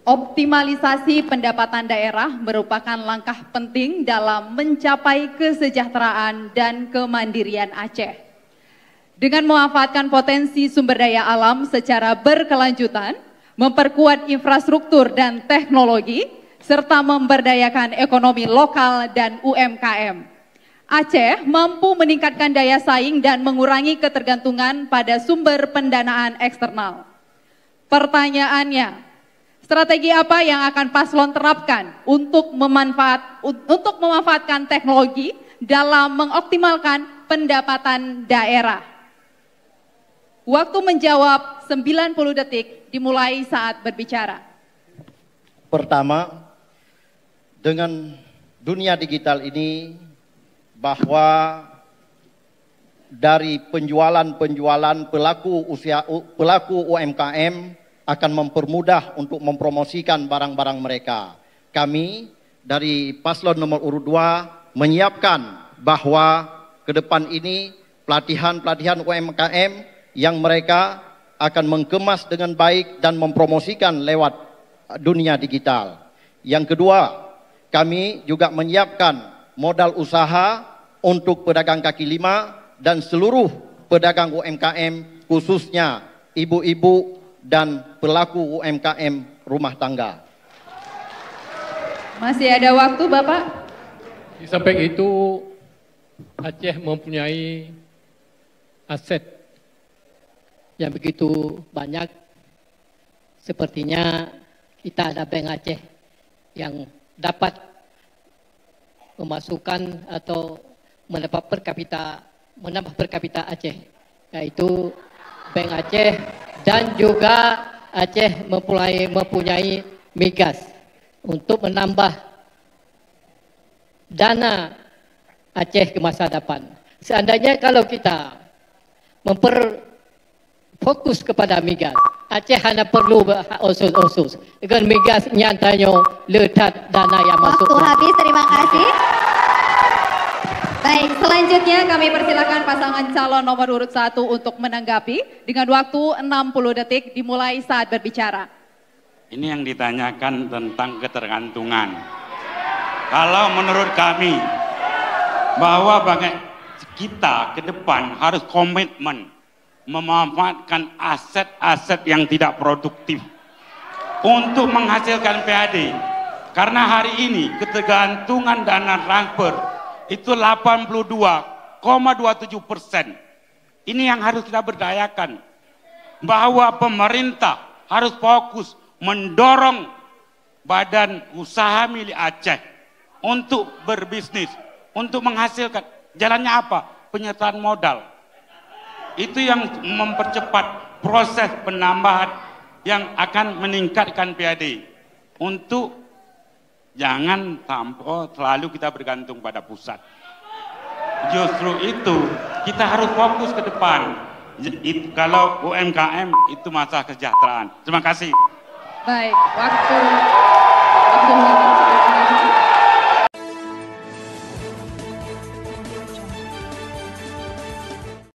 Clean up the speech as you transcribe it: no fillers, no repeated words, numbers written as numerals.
Optimalisasi pendapatan daerah merupakan langkah penting dalam mencapai kesejahteraan dan kemandirian Aceh. Dengan memanfaatkan potensi sumber daya alam secara berkelanjutan, memperkuat infrastruktur dan teknologi, serta memberdayakan ekonomi lokal dan UMKM. Aceh mampu meningkatkan daya saing dan mengurangi ketergantungan pada sumber pendanaan eksternal. Pertanyaannya, strategi apa yang akan paslon terapkan untuk memanfaatkan teknologi dalam mengoptimalkan pendapatan daerah? Waktu menjawab 90 detik dimulai saat berbicara. Pertama, dengan dunia digital ini, bahwa dari penjualan pelaku UMKM akan mempermudah untuk mempromosikan barang-barang mereka. Kami dari paslon nomor urut 2 menyiapkan bahwa ke depan ini pelatihan-pelatihan UMKM yang mereka akan mengemas dengan baik dan mempromosikan lewat dunia digital. Yang kedua, kami juga menyiapkan modal usaha untuk pedagang kaki lima dan seluruh pedagang UMKM, khususnya ibu-ibu dan pelaku UMKM rumah tangga. Masih ada waktu, Bapak? Di samping itu, Aceh mempunyai aset yang begitu banyak. Sepertinya kita ada Bank Aceh yang dapat memasukkan atau menambah per kapita Aceh, yaitu Bank Aceh, dan juga Aceh mempunyai migas untuk menambah dana Aceh ke masa depan. Seandainya kalau kita fokus kepada migas, Aceh hanya perlu osus-osus. Dengan migas nyatanya letak dana yang masuk. Waktu habis, terima kasih. Baik, selanjutnya kami persilakan pasangan calon nomor urut 1 untuk menanggapi dengan waktu 60 detik dimulai saat berbicara. Ini yang ditanyakan tentang ketergantungan. Kalau menurut kami bahwa kita ke depan harus komitmen memanfaatkan aset-aset yang tidak produktif untuk menghasilkan PAD. Karena hari ini ketergantungan dana transfer itu 82,27%. Ini yang harus kita berdayakan, bahwa pemerintah harus fokus mendorong badan usaha milik Aceh untuk berbisnis, untuk menghasilkan. Jalannya apa? Penyertaan modal. Itu yang mempercepat proses penambahan yang akan meningkatkan PAD. Untuk jangan sampai selalu kita bergantung pada pusat. Justru itu kita harus fokus ke depan. Kalau UMKM itu masalah kesejahteraan. Terima kasih. Baik, waktu habis.